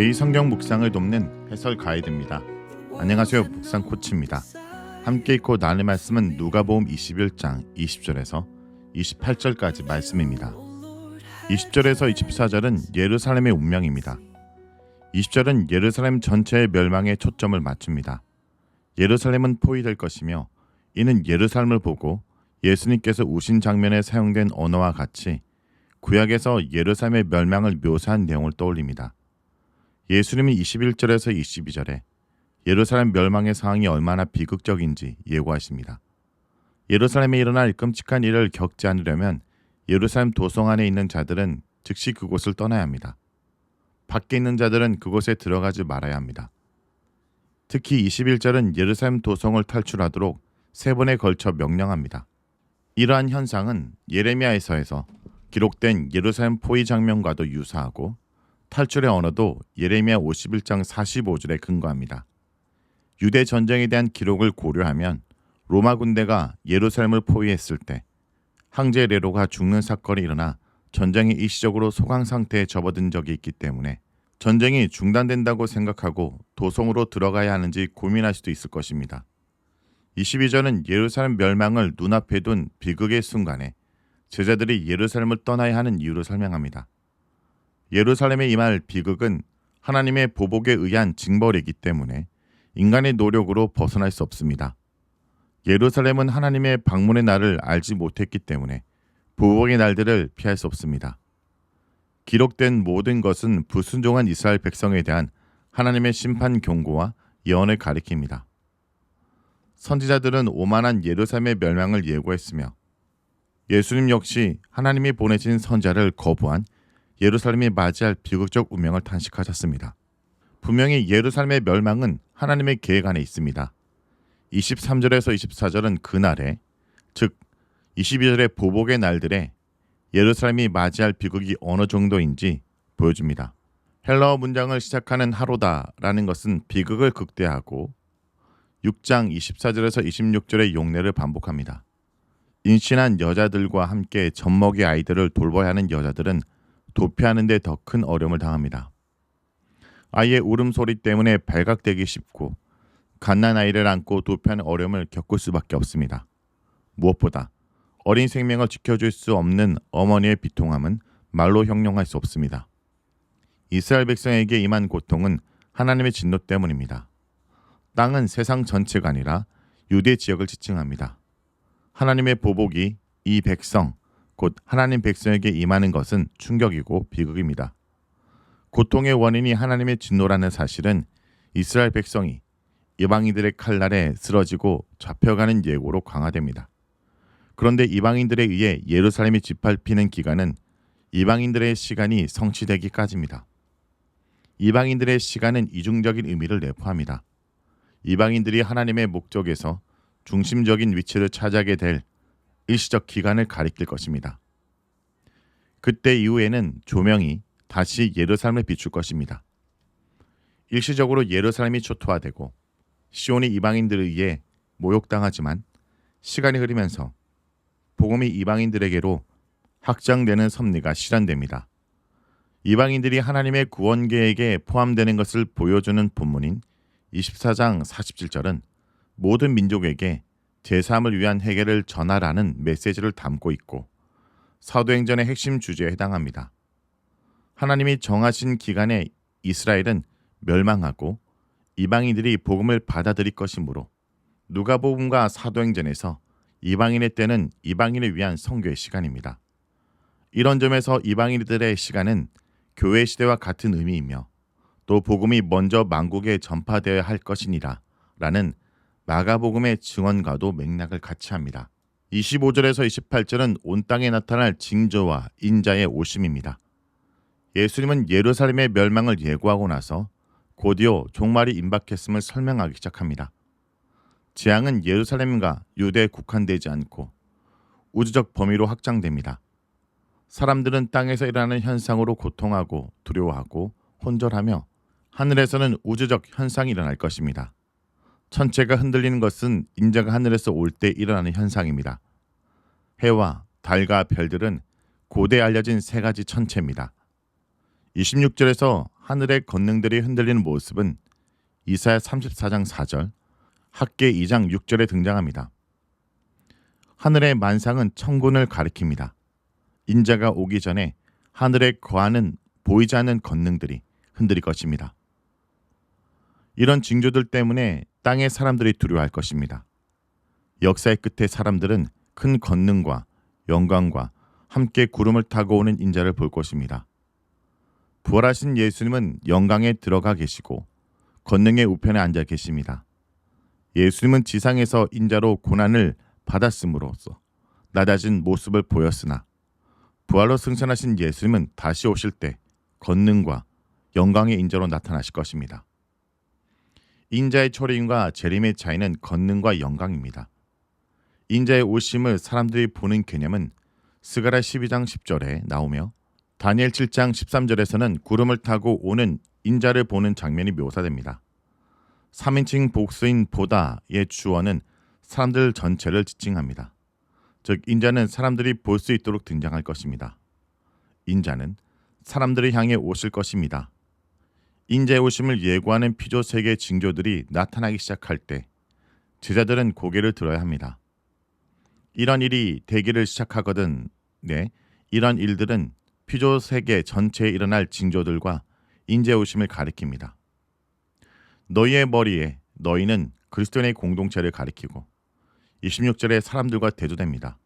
매일 성경 묵상을 돕는 해설 가이드입니다. 안녕하세요. 묵상 코치입니다. 함께 읽고 나눌 말씀은 누가복음 21장 20절에서 28절까지 말씀입니다. 20절에서 24절은 예루살렘의 운명입니다. 20절은 예루살렘 전체의 멸망에 초점을 맞춥니다. 예루살렘은 포위될 것이며 이는 예루살렘을 보고 예수님께서 우신 장면에 사용된 언어와 같이 구약에서 예루살렘의 멸망을 묘사한 내용을 떠올립니다. 예수님은 21절에서 22절에 예루살렘 멸망의 상황이 얼마나 비극적인지 예고하십니다. 예루살렘에 일어날 끔찍한 일을 겪지 않으려면 예루살렘 도성 안에 있는 자들은 즉시 그곳을 떠나야 합니다. 밖에 있는 자들은 그곳에 들어가지 말아야 합니다. 특히 21절은 예루살렘 도성을 탈출하도록 3번에 걸쳐 명령합니다. 이러한 현상은 예레미야에서에서 기록된 예루살렘 포위 장면과도 유사하고 탈출의 언어도 예레미야 51장 45절에 근거합니다. 유대 전쟁에 대한 기록을 고려하면 로마 군대가 예루살렘을 포위했을 때 황제 네로가 죽는 사건이 일어나 전쟁이 일시적으로 소강 상태에 접어든 적이 있기 때문에 전쟁이 중단된다고 생각하고 도성으로 들어가야 하는지 고민할 수도 있을 것입니다. 22절은 예루살렘 멸망을 눈앞에 둔 비극의 순간에 제자들이 예루살렘을 떠나야 하는 이유를 설명합니다. 예루살렘에 임할 비극은 하나님의 보복에 의한 징벌이기 때문에 인간의 노력으로 벗어날 수 없습니다. 예루살렘은 하나님의 방문의 날을 알지 못했기 때문에 보복의 날들을 피할 수 없습니다. 기록된 모든 것은 불순종한 이스라엘 백성에 대한 하나님의 심판 경고와 예언을 가리킵니다. 선지자들은 오만한 예루살렘의 멸망을 예고했으며 예수님 역시 하나님이 보내신 선자를 거부한 예루살렘이 맞이할 비극적 운명을 탄식하셨습니다. 분명히 예루살렘의 멸망은 하나님의 계획 안에 있습니다. 23절에서 24절은 그날에, 즉 22절의 보복의 날들에 예루살렘이 맞이할 비극이 어느 정도인지 보여줍니다. 헬라어 문장을 시작하는 하로다라는 것은 비극을 극대화하고 6장 24절에서 26절의 용례를 반복합니다. 임신한 여자들과 함께 젖먹이 아이들을 돌봐야 하는 여자들은 도피하는 데 더 큰 어려움을 당합니다. 아이의 울음소리 때문에 발각되기 쉽고 갓난아이를 안고 도피하는 어려움을 겪을 수밖에 없습니다. 무엇보다 어린 생명을 지켜줄 수 없는 어머니의 비통함은 말로 형용할 수 없습니다. 이스라엘 백성에게 임한 고통은 하나님의 진노 때문입니다. 땅은 세상 전체가 아니라 유대 지역을 지칭합니다. 하나님의 보복이 이 백성, 곧 하나님 백성에게 임하는 것은 충격이고 비극입니다. 고통의 원인이 하나님의 진노라는 사실은 이스라엘 백성이 이방인들의 칼날에 쓰러지고 잡혀가는 예고로 강화됩니다. 그런데 이방인들에 의해 예루살렘이 짓밟히는 기간은 이방인들의 시간이 성취되기까지입니다. 이방인들의 시간은 이중적인 의미를 내포합니다. 이방인들이 하나님의 목적에서 중심적인 위치를 차지하게 될 일시적 기간을 가리킬 것입니다. 그때 이후에는 조명이 다시 예루살렘을 비출 것입니다. 일시적으로 예루살렘이 초토화되고 시온이 이방인들에 의해 모욕당하지만 시간이 흐르면서 복음이 이방인들에게로 확장되는 섭리가 실현됩니다. 이방인들이 하나님의 구원 계획에 포함되는 것을 보여주는 본문인 24장 47절은 모든 민족에게 제3을 위한 해결을 전하라는 메시지를 담고 있고 사도행전의 핵심 주제에 해당합니다. 하나님이 정하신 기간에 이스라엘은 멸망하고 이방인들이 복음을 받아들일 것이므로 누가복음과 사도행전에서 이방인의 때는 이방인을 위한 선교의 시간입니다. 이런 점에서 이방인들의 시간은 교회 시대와 같은 의미이며 또 복음이 먼저 만국에 전파되어야 할 것이니라 라는 마가복음의 증언과도 맥락을 같이 합니다. 25절에서 28절은 온 땅에 나타날 징조와 인자의 오심입니다. 예수님은 예루살렘의 멸망을 예고하고 나서 곧이어 종말이 임박했음을 설명하기 시작합니다. 재앙은 예루살렘과 유대에 국한되지 않고 우주적 범위로 확장됩니다. 사람들은 땅에서 일어나는 현상으로 고통하고 두려워하고 혼절하며 하늘에서는 우주적 현상이 일어날 것입니다. 천체가 흔들리는 것은 인자가 하늘에서 올 때 일어나는 현상입니다. 해와 달과 별들은 고대 알려진 3가지 천체입니다. 26절에서 하늘의 권능들이 흔들리는 모습은 이사야 34장 4절, 학개 2장 6절에 등장합니다. 하늘의 만상은 천군을 가리킵니다. 인자가 오기 전에 하늘에 거하는 보이지 않는 권능들이 흔들릴 것입니다. 이런 징조들 때문에 땅의 사람들이 두려워할 것입니다. 역사의 끝에 사람들은 큰 권능과 영광과 함께 구름을 타고 오는 인자를 볼 것입니다. 부활하신 예수님은 영광에 들어가 계시고 권능의 우편에 앉아 계십니다. 예수님은 지상에서 인자로 고난을 받았음으로써 낮아진 모습을 보였으나 부활로 승천하신 예수님은 다시 오실 때 권능과 영광의 인자로 나타나실 것입니다. 인자의 초림과 재림의 차이는 권능과 영광입니다. 인자의 오심을 사람들이 보는 개념은 스가랴 12장 10절에 나오며 다니엘 7장 13절에서는 구름을 타고 오는 인자를 보는 장면이 묘사됩니다. 3인칭 복수인 보다의 주어는 사람들 전체를 지칭합니다. 즉 인자는 사람들이 볼 수 있도록 등장할 것입니다. 인자는 사람들을 향해 오실 것입니다. 인자의 오심을 예고하는 피조 세계 징조들이 나타나기 시작할 때 제자들은 고개를 들어야 합니다. 이런 일이 되기를 시작하거든 이런 일들은 피조 세계 전체에 일어날 징조들과 인자의 오심을 가리킵니다. 너희의 머리에 너희는 그리스도인의 공동체를 가리키고 26절에 사람들과 대조됩니다.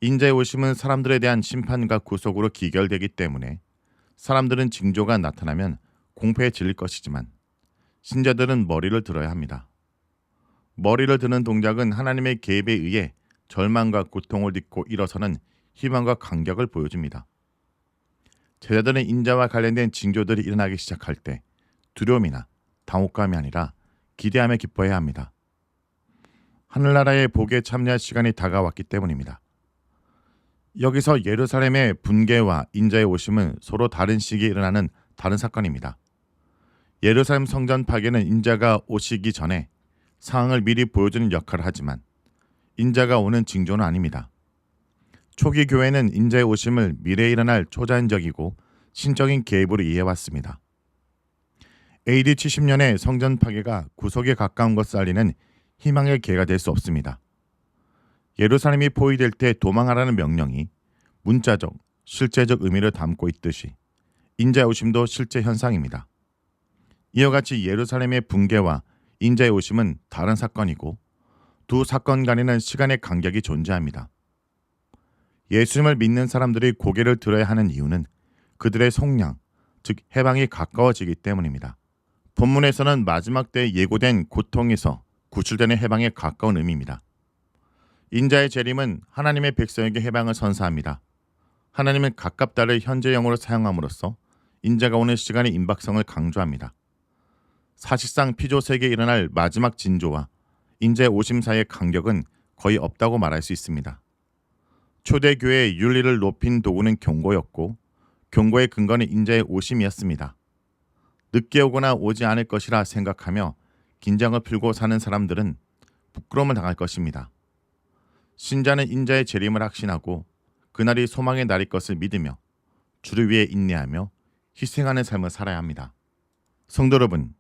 인자의 오심은 사람들에 대한 심판과 구속으로 기결되기 때문에 사람들은 징조가 나타나면 공포에 질릴 것이지만 신자들은 머리를 들어야 합니다. 머리를 드는 동작은 하나님의 개입에 의해 절망과 고통을 딛고 일어서는 희망과 감격을 보여줍니다. 제자들은 인자와 관련된 징조들이 일어나기 시작할 때 두려움이나 당혹감이 아니라 기대하며 기뻐해야 합니다. 하늘나라의 복에 참여할 시간이 다가왔기 때문입니다. 여기서 예루살렘의 분개와 인자의 오심은 서로 다른 시기에 일어나는 다른 사건입니다. 예루살렘 성전 파괴는 인자가 오시기 전에 상황을 미리 보여주는 역할을 하지만 인자가 오는 징조는 아닙니다. 초기 교회는 인자의 오심을 미래에 일어날 초자연적이고 신적인 개입으로 이해해왔습니다. AD 70년에 성전 파괴가 구속에 가까운 것을 알리는 희망의 계가 될 수 없습니다. 예루살렘이 포위될 때 도망하라는 명령이 문자적, 실제적 의미를 담고 있듯이 인자의 오심도 실제 현상입니다. 이와 같이 예루살렘의 붕괴와 인자의 오심은 다른 사건이고 두 사건 간에는 시간의 간격이 존재합니다. 예수님을 믿는 사람들이 고개를 들어야 하는 이유는 그들의 속량, 즉 해방이 가까워지기 때문입니다. 본문에서는 마지막 때에 예고된 고통에서 구출되는 해방에 가까운 의미입니다. 인자의 재림은 하나님의 백성에게 해방을 선사합니다. 하나님은 가깝다를 현재형으로 사용함으로써 인자가 오는 시간의 임박성을 강조합니다. 사실상 피조 세계에 일어날 마지막 징조와 인자의 오심 사이의 간격은 거의 없다고 말할 수 있습니다. 초대교회의 윤리를 높인 도구는 경고였고 경고의 근거는 인자의 오심이었습니다. 늦게 오거나 오지 않을 것이라 생각하며 긴장을 풀고 사는 사람들은 부끄러움을 당할 것입니다. 신자는 인자의 재림을 확신하고 그날이 소망의 날일 것을 믿으며 주를 위해 인내하며 희생하는 삶을 살아야 합니다. 성도 여러분,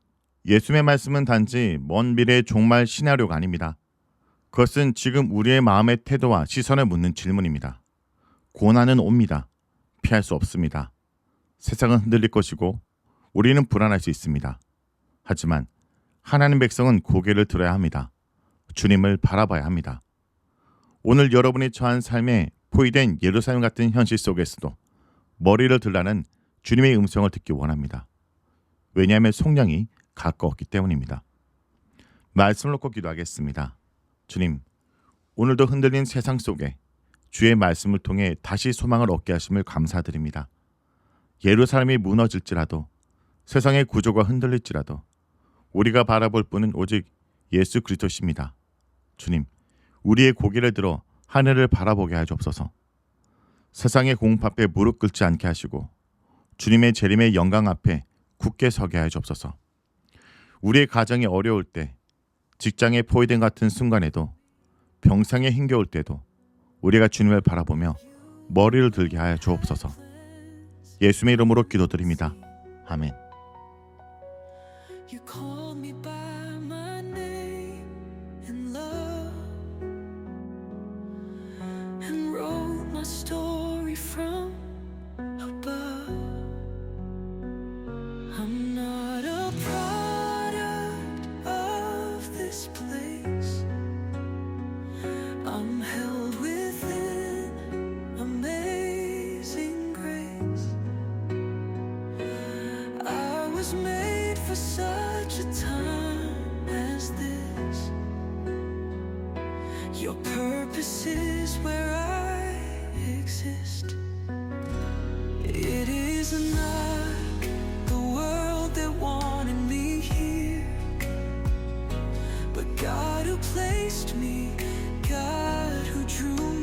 예수님의 말씀은 단지 먼 미래의 종말 시나리오가 아닙니다. 그것은 지금 우리의 마음의 태도와 시선을 묻는 질문입니다. 고난은 옵니다. 피할 수 없습니다. 세상은 흔들릴 것이고 우리는 불안할 수 있습니다. 하지만 하나님 백성은 고개를 들어야 합니다. 주님을 바라봐야 합니다. 오늘 여러분이 처한 삶에 포위된 예루살렘 같은 현실 속에서도 머리를 들라는 주님의 음성을 듣기 원합니다. 왜냐하면 속량이 가까웠기 때문입니다. 말씀을 놓고 기도하겠습니다. 주님, 오늘도 흔들린 세상 속에 주의 말씀을 통해 다시 소망을 얻게 하심을 감사드립니다. 예루살렘이 무너질지라도 세상의 구조가 흔들릴지라도 우리가 바라볼 분은 오직 예수 그리스도십니다. 주님, 우리의 고개를 들어 하늘을 바라보게 하여 주옵소서. 세상의 공포 앞에 무릎 꿇지 않게 하시고 주님의 재림의 영광 앞에 굳게 서게 하여 주옵소서. 우리의 가정이 어려울 때, 직장에 포위된 같은 순간에도, 병상에 힘겨울 때도 우리가 주님을 바라보며 머리를 들게 하여 주옵소서. 예수님의 이름으로 기도드립니다. 아멘. You called me by my name in love and wrote my story from above. I'm not a product of this place. I'm held within amazing grace. I was made for such a time as this. Your purpose is where I exist. It is not the world that wanted me here, but God who placed me, God who drew